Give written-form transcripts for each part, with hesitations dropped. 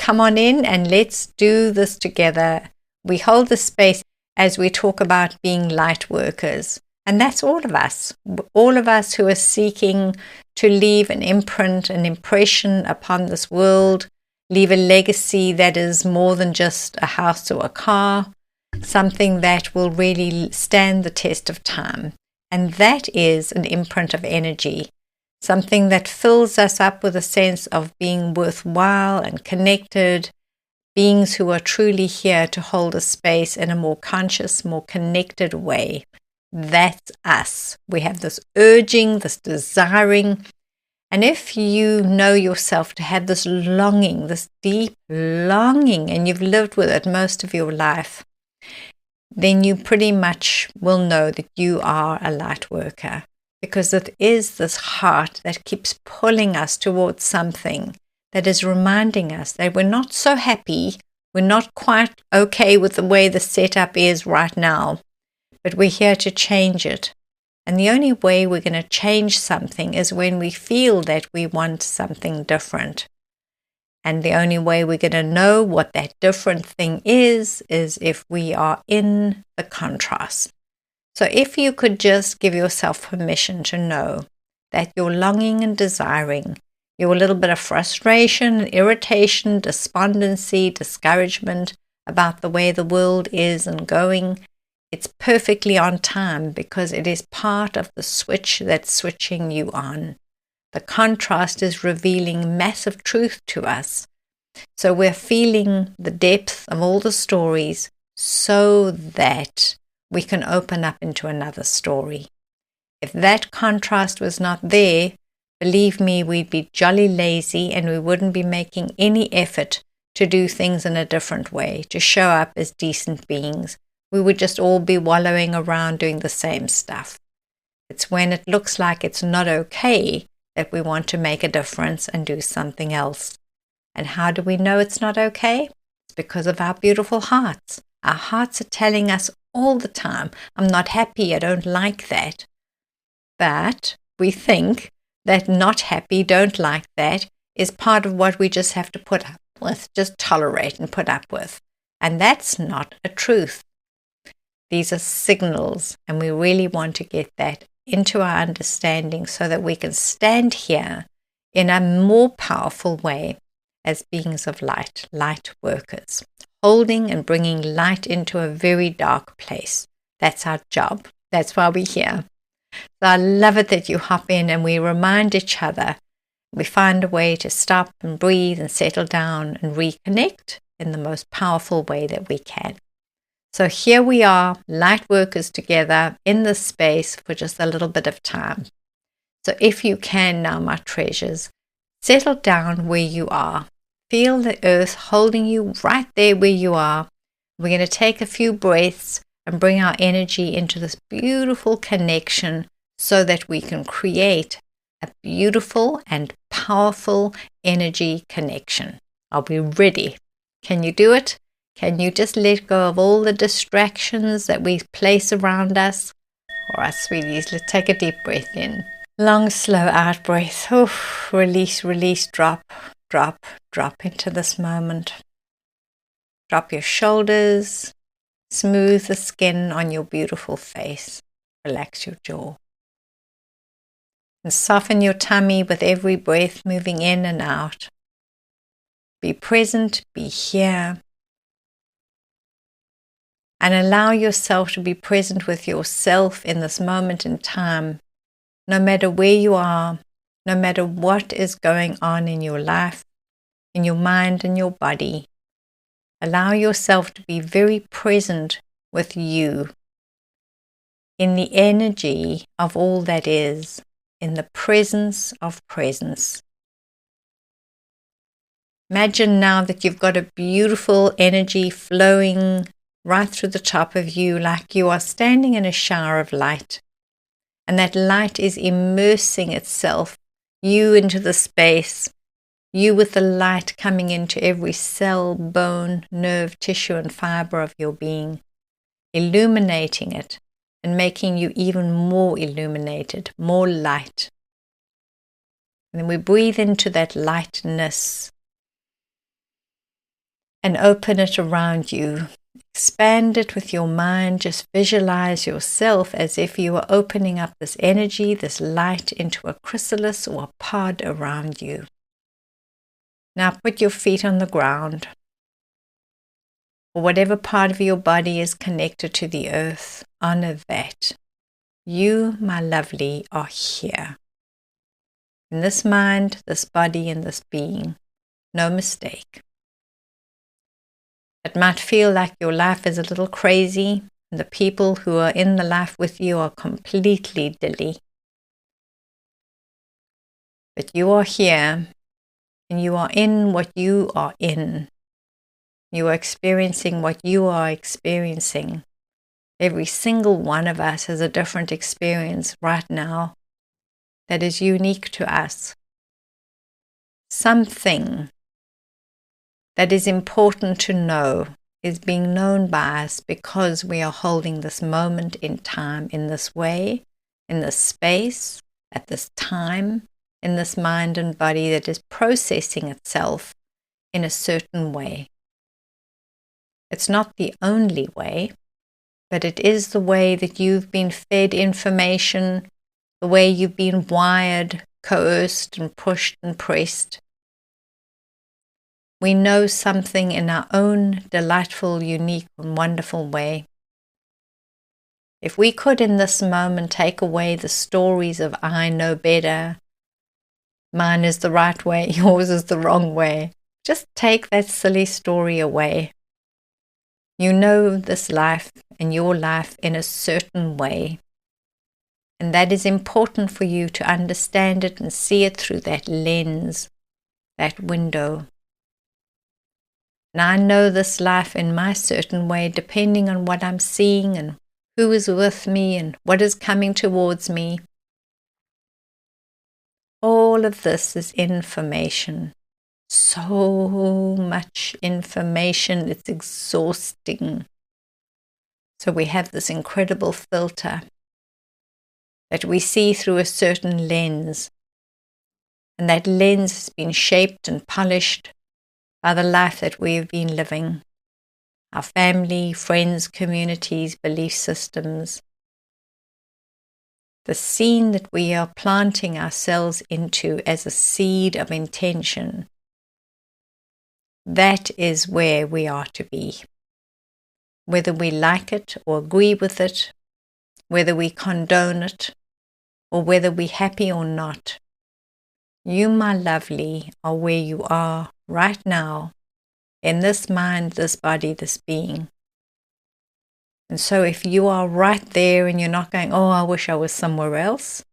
come on in and let's do this together. We hold the space as we talk about being light workers. And that's all of us who are seeking to leave an imprint, an impression upon this world, leave a legacy that is more than just a house or a car, something that will really stand the test of time. And that is an imprint of energy, something that fills us up with a sense of being worthwhile and connected, beings who are truly here to hold a space in a more conscious, more connected way. That's us. We have this urging, this desiring. And if you know yourself to have this longing, this deep longing, and you've lived with it most of your life, then you pretty much will know that you are a light worker, because it is this heart that keeps pulling us towards something that is reminding us that we're not so happy, we're not quite okay with the way the setup is right now, but we're here to change it. And the only way we're going to change something is when we feel that we want something different. And the only way we're going to know what that different thing is if we are in the contrast. So if you could just give yourself permission to know that your longing and desiring, your little bit of frustration, irritation, despondency, discouragement about the way the world is and going, it's perfectly on time because it is part of the switch that's switching you on. The contrast is revealing massive truth to us. So we're feeling the depth of all the stories so that we can open up into another story. If that contrast was not there, believe me, we'd be jolly lazy and we wouldn't be making any effort to do things in a different way, to show up as decent beings. We would just all be wallowing around doing the same stuff. It's when it looks like it's not okay that we want to make a difference and do something else. And how do we know it's not okay? It's because of our beautiful hearts. Our hearts are telling us all the time, I'm not happy, I don't like that. But we think that not happy, don't like that is part of what we just have to put up with, just tolerate and put up with. And that's not a truth. These are signals, and we really want to get that into our understanding so that we can stand here in a more powerful way as beings of light, light workers, holding and bringing light into a very dark place. That's our job. That's why we're here. So I love it that you hop in and we remind each other. We find a way to stop and breathe and settle down and reconnect in the most powerful way that we can. So here we are, light workers together in this space for just a little bit of time. So if you can now, my treasures, settle down where you are. Feel the earth holding you right there where you are. We're going to take a few breaths and bring our energy into this beautiful connection so that we can create a beautiful and powerful energy connection. Are we ready? Can you do it? Can you just let go of all the distractions that we place around us? All right, sweeties, let's take a deep breath in. Long, slow out breath. Oof, release, release, drop, drop, drop into this moment. Drop your shoulders. Smooth the skin on your beautiful face. Relax your jaw. And soften your tummy with every breath moving in and out. Be present, be here. And allow yourself to be present with yourself in this moment in time, no matter where you are, no matter what is going on in your life, in your mind and your body. Allow yourself to be very present with you, in the energy of all that is, in the presence of presence. Imagine now that you've got a beautiful energy flowing right through the top of you, like you are standing in a shower of light. And that light is immersing itself, you into the space, you with the light coming into every cell, bone, nerve, tissue, and fiber of your being, illuminating it and making you even more illuminated, more light. And then we breathe into that lightness. and open it around you. Expand it with your mind. Just visualize yourself as if you were opening up this energy, this light into a chrysalis or a pod around you. Now put your feet on the ground, or whatever part of your body is connected to the earth. Honor that. You, my lovely, are here. In this mind, this body, and this being. No mistake. It might feel like your life is a little crazy, and the people who are in the life with you are completely dilly. But you are here, and you are in what you are in. You are experiencing what you are experiencing. Every single one of us has a different experience right now that is unique to us. Something that is important to know is being known by us because we are holding this moment in time in this way, in this space, at this time, in this mind and body that is processing itself in a certain way. It's not the only way, but it is the way that you've been fed information, the way you've been wired, coerced and pushed and pressed. We know something in our own delightful, unique and wonderful way. If we could in this moment take away the stories of I know better, mine is the right way, yours is the wrong way, just take that silly story away. You know this life and your life in a certain way. And that is important for you to understand it and see it through that lens, that window. And I know this life in my certain way, depending on what I'm seeing and who is with me and what is coming towards me. All of this is information. So much information, it's exhausting. So we have this incredible filter that we see through a certain lens. And that lens has been shaped and polished by the life that we have been living. Our family, friends, communities, belief systems. The scene that we are planting ourselves into as a seed of intention. That is where we are to be. Whether we like it or agree with it, whether we condone it, or whether we're happy or not, you, my lovely, are where you are right now, in this mind, this body, this being. And so if you are right there and you're not going, oh, I wish I was somewhere else,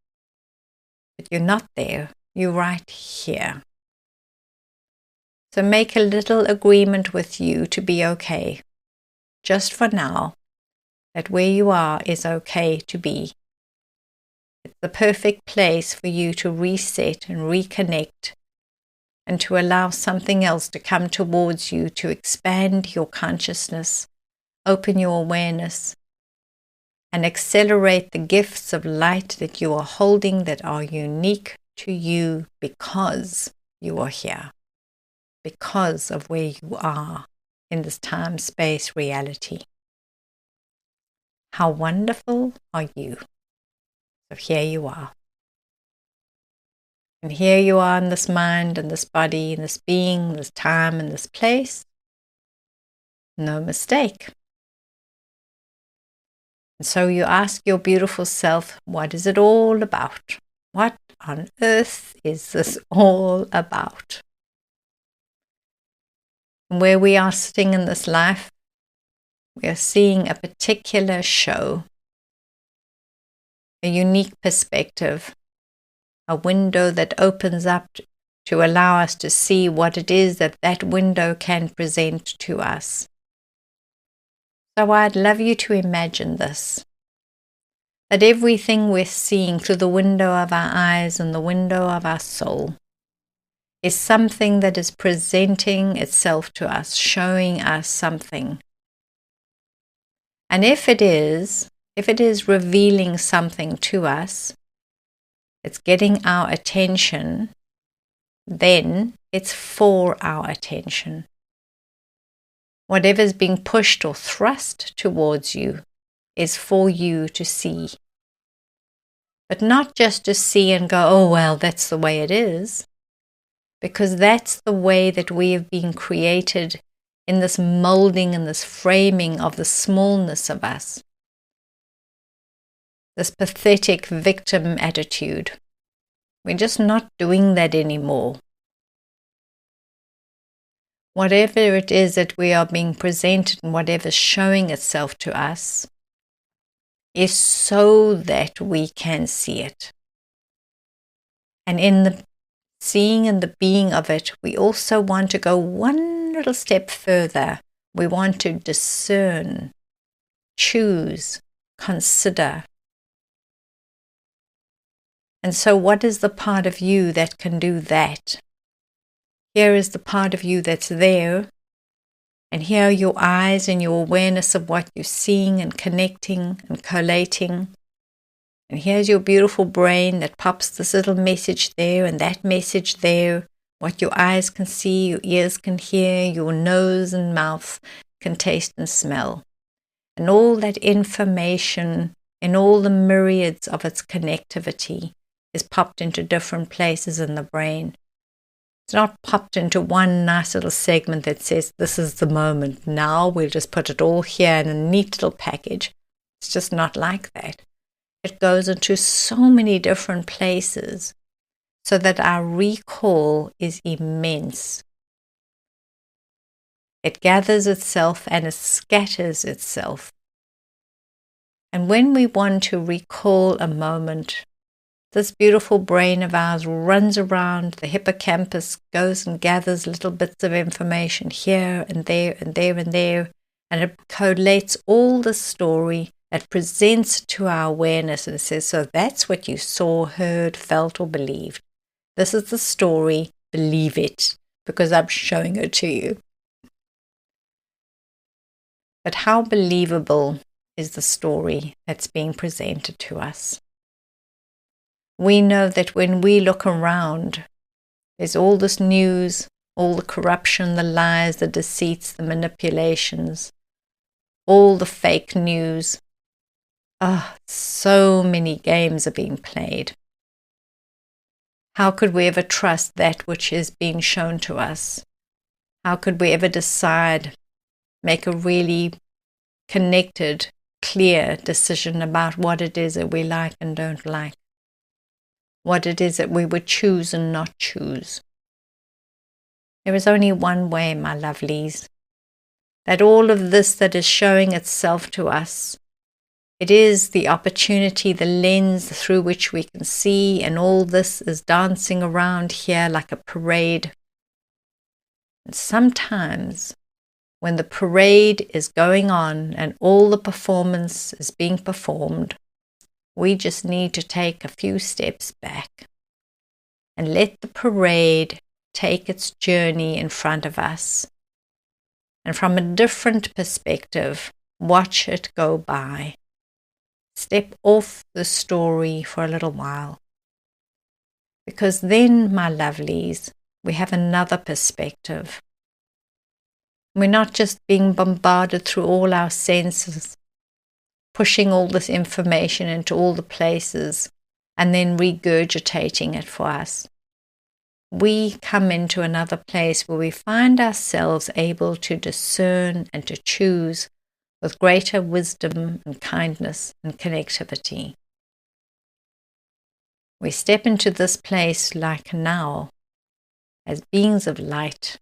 but you're not there, you're right here. So make a little agreement with you to be okay, just for now, that where you are is okay to be. It's the perfect place for you to reset and reconnect and to allow something else to come towards you to expand your consciousness, open your awareness, and accelerate the gifts of light that you are holding that are unique to you because you are here, because of where you are in this time-space reality. How wonderful are you? So here you are. And here you are in this mind and this body and this being, this time and this place. No mistake. And so you ask your beautiful self, what is it all about? What on earth is this all about? And where we are sitting in this life, we are seeing a particular show, a unique perspective, a window that opens up to allow us to see what it is that that window can present to us. So I'd love you to imagine this, that everything we're seeing through the window of our eyes and the window of our soul is something that is presenting itself to us, showing us something. And if it is revealing something to us, it's getting our attention, then it's for our attention. Whatever's being pushed or thrust towards you is for you to see. But not just to see and go, oh, well, that's the way it is. Because that's the way that we have been created in this molding and this framing of the smallness of us. This pathetic victim attitude. We're just not doing that anymore. Whatever it is that we are being presented and whatever's showing itself to us is so that we can see it. And in the seeing and the being of it, we also want to go one little step further. We want to discern, choose, consider. And so what is the part of you that can do that? Here is the part of you that's there. And here are your eyes and your awareness of what you're seeing and connecting and collating. And here's your beautiful brain that pops this little message there and that message there. What your eyes can see, your ears can hear, your nose and mouth can taste and smell. And all that information in all the myriads of its connectivity is popped into different places in the brain. It's not popped into one nice little segment that says, this is the moment. Now we'll just put it all here in a neat little package. It's just not like that. It goes into so many different places so that our recall is immense. It gathers itself and it scatters itself. And when we want to recall a moment, this beautiful brain of ours runs around, the hippocampus goes and gathers little bits of information here and there and there and there, and it collates all the story. It presents to our awareness and says, so that's what you saw, heard, felt, or believed. This is the story, believe it, because I'm showing it to you. But how believable is the story that's being presented to us? We know that when we look around, there's all this news, all the corruption, the lies, the deceits, the manipulations, all the fake news. So many games are being played. How could we ever trust that which is being shown to us? How could we ever decide, make a really connected, clear decision about what it is that we like and don't like? What it is that we would choose and not choose. There is only one way, my lovelies, that all of this that is showing itself to us, it is the opportunity, the lens through which we can see, and all this is dancing around here like a parade. And sometimes when the parade is going on and all the performance is being performed, we just need to take a few steps back and let the parade take its journey in front of us. And from a different perspective, watch it go by. Step off the story for a little while. Because then, my lovelies, we have another perspective. We're not just being bombarded through all our senses, pushing all this information into all the places and then regurgitating it for us. We come into another place where we find ourselves able to discern and to choose with greater wisdom and kindness and connectivity. We step into this place like now as beings of light,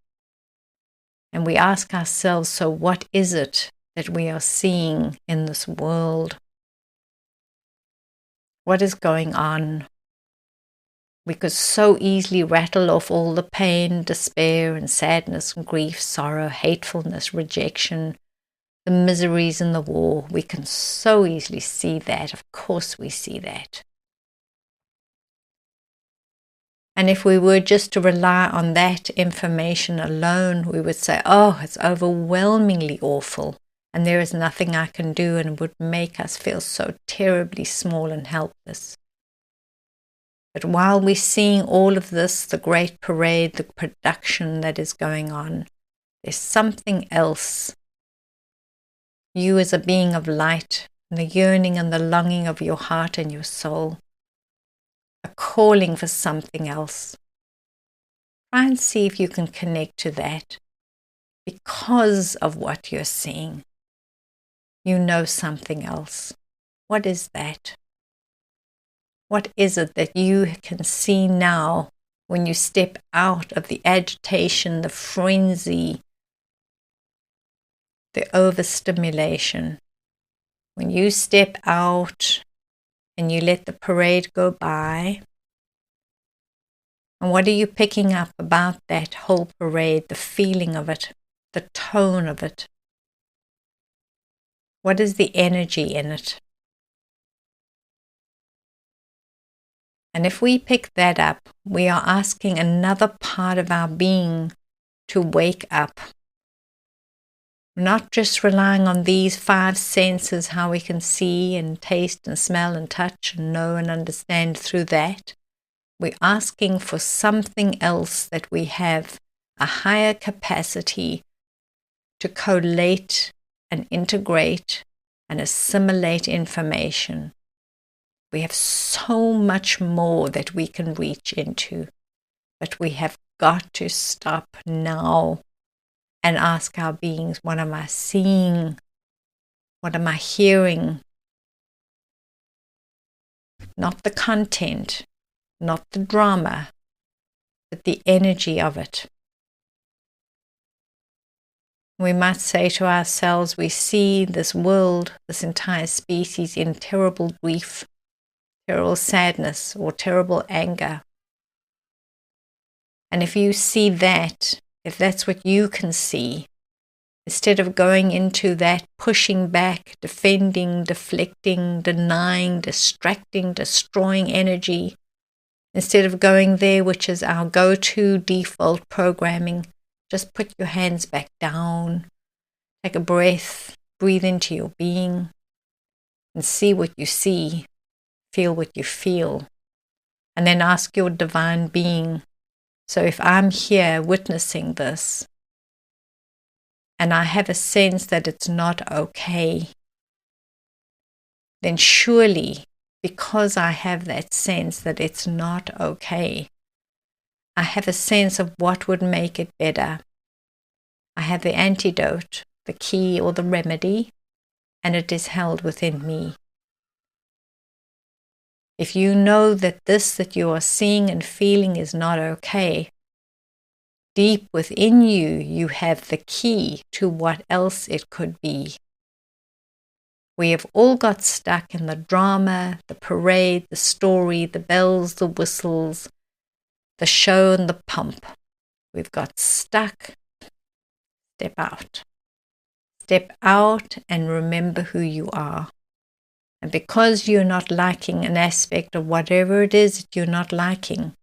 and we ask ourselves, so what is it that we are seeing in this world? What is going on? We could so easily rattle off all the pain, despair, and sadness, and grief, sorrow, hatefulness, rejection, the miseries in the war. We can so easily see that. Of course we see that. And if we were just to rely on that information alone, we would say, oh, it's overwhelmingly awful, and there is nothing I can do, and it would make us feel so terribly small and helpless. But while we're seeing all of this, the great parade, the production that is going on, there's something else You as a being of light, and the yearning and the longing of your heart and your soul, a calling for something else. Try and see if you can connect to that because of what you're seeing. You know something else. What is that? What is it that you can see now when you step out of the agitation, the frenzy, the overstimulation? When you step out and you let the parade go by, and what are you picking up about that whole parade, the feeling of it, the tone of it? What is the energy in it? And if we pick that up, we are asking another part of our being to wake up. Not just relying on these 5 senses, how we can see and taste and smell and touch and know and understand through that. We're asking for something else that we have, a higher capacity to collate and integrate and assimilate information. We have so much more that we can reach into, but we have got to stop now and ask our beings, what am I seeing? What am I hearing? Not the content, not the drama, but the energy of it. We must say to ourselves, we see this world, this entire species in terrible grief, terrible sadness, or terrible anger. And if you see that, if that's what you can see, instead of going into that pushing back, defending, deflecting, denying, distracting, destroying energy, instead of going there, which is our go-to default programming, just put your hands back down, take a breath, breathe into your being, and see what you see, feel what you feel, and then ask your divine being, so if I'm here witnessing this, and I have a sense that it's not okay, then surely, because I have that sense that it's not okay, I have a sense of what would make it better. I have the antidote, the key or the remedy, and it is held within me. If you know that this that you are seeing and feeling is not okay, deep within you, you have the key to what else it could be. We have all got stuck in the drama, the parade, the story, the bells, the whistles, the show and the pump. We've got stuck. Step out. Step out and remember who you are. And because you're not liking an aspect of whatever it is that you're not liking,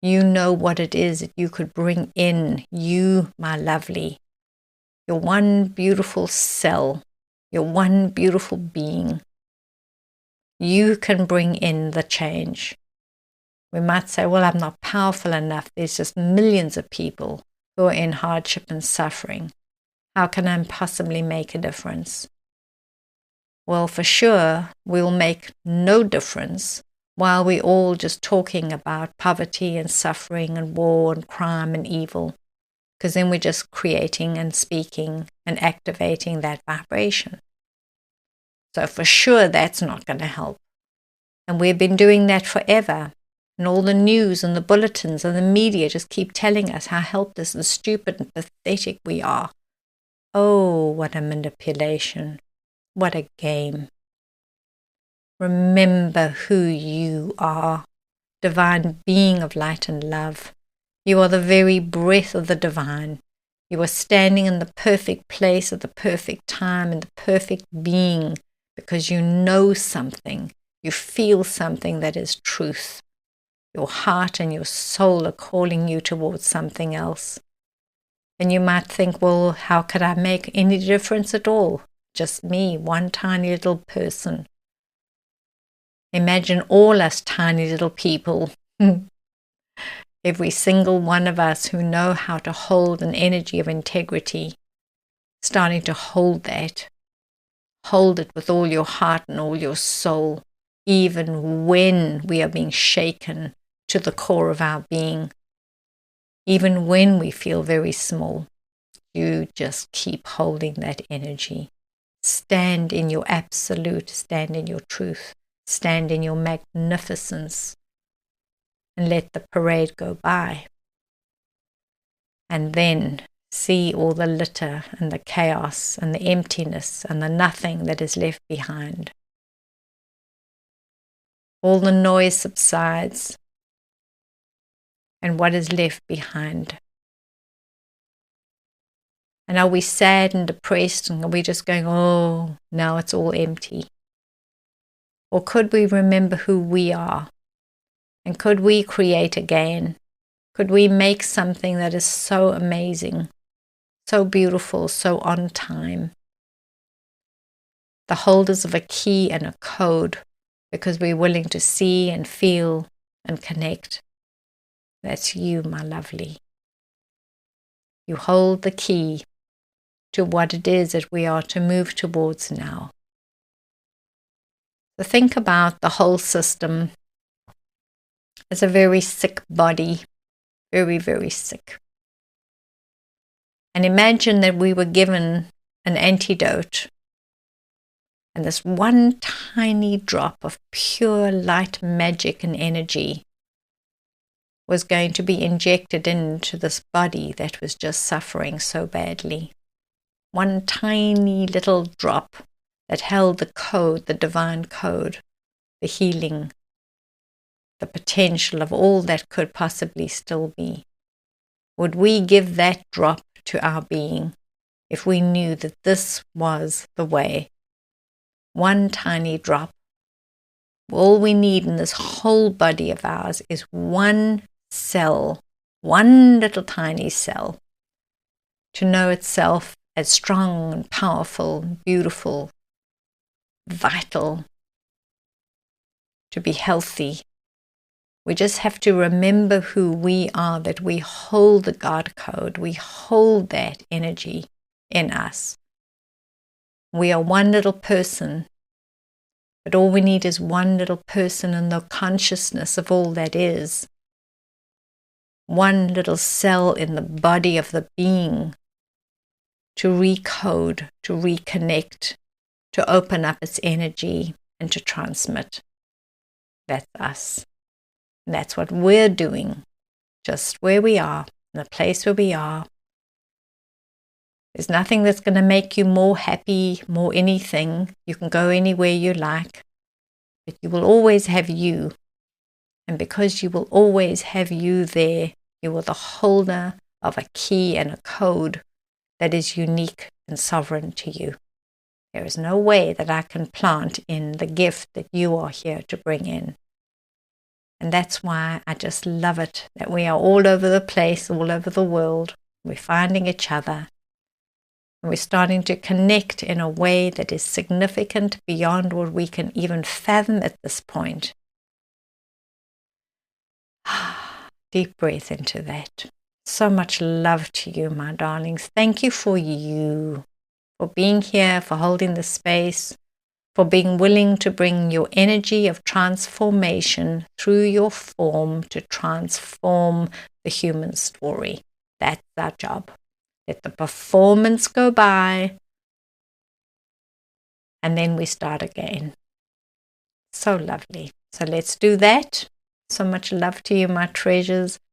you know what it is that you could bring in, you, my lovely. You're one beautiful cell. You're one beautiful being. You can bring in the change. We might say, well, I'm not powerful enough. There's just millions of people who are in hardship and suffering. How can I possibly make a difference? Well, for sure, we'll make no difference while we're all just talking about poverty and suffering and war and crime and evil, because then we're just creating and speaking and activating that vibration. So for sure, that's not going to help. And we've been doing that forever. And all the news and the bulletins and the media just keep telling us how helpless and stupid and pathetic we are. Oh, what a manipulation. What a game. Remember who you are, divine being of light and love. You are the very breath of the divine. You are standing in the perfect place at the perfect time in the perfect being because you know something. You feel something that is truth. Your heart and your soul are calling you towards something else. And you might think, well, how could I make any difference at all? Just me, one tiny little person. Imagine all us tiny little people, every single one of us who know how to hold an energy of integrity, starting to hold that. Hold it with all your heart and all your soul, even when we are being shaken to the core of our being, even when we feel very small. You just keep holding that energy. Stand in your absolute, stand in your truth, stand in your magnificence, and let the parade go by. And then see all the litter and the chaos and the emptiness and the nothing that is left behind. All the noise subsides, and what is left behind? And are we sad and depressed, and are we just going, oh, now it's all empty? Or could we remember who we are? And could we create again? Could we make something that is so amazing, so beautiful, so on time? The holders of a key and a code, because we're willing to see and feel and connect. That's you, my lovely. You hold the key to what it is that we are to move towards now. So think about the whole system as a very sick body, very, very sick. And imagine that we were given an antidote, and this one tiny drop of pure light, magic, and energy was going to be injected into this body that was just suffering so badly. One tiny little drop that held the code, the divine code, the healing, the potential of all that could possibly still be. Would we give that drop to our being if we knew that this was the way? One tiny drop. All we need in this whole body of ours is one cell, one little tiny cell, to know itself as strong and powerful, beautiful, vital, to be healthy. We just have to remember who we are, that we hold the God code, we hold that energy in us. We are one little person, but all we need is one little person in the consciousness of all that is. One little cell in the body of the being to recode, to reconnect, to open up its energy and to transmit. That's us. And that's what we're doing, just where we are, in the place where we are. There's nothing that's going to make you more happy, more anything. You can go anywhere you like, but you will always have you. And because you will always have you there, you are the holder of a key and a code that is unique and sovereign to you. There is no way that I can plant in the gift that you are here to bring in. And that's why I just love it, that we are all over the place, all over the world. We're finding each other. And we're starting to connect in a way that is significant beyond what we can even fathom at this point. Deep breath into that. So much love to you, my darlings. Thank you for being here, for holding the space, for being willing to bring your energy of transformation through your form to transform the human story. That's our job. Let the performance go by, and then we start again. So lovely. So let's do that. So much love to you, my treasures.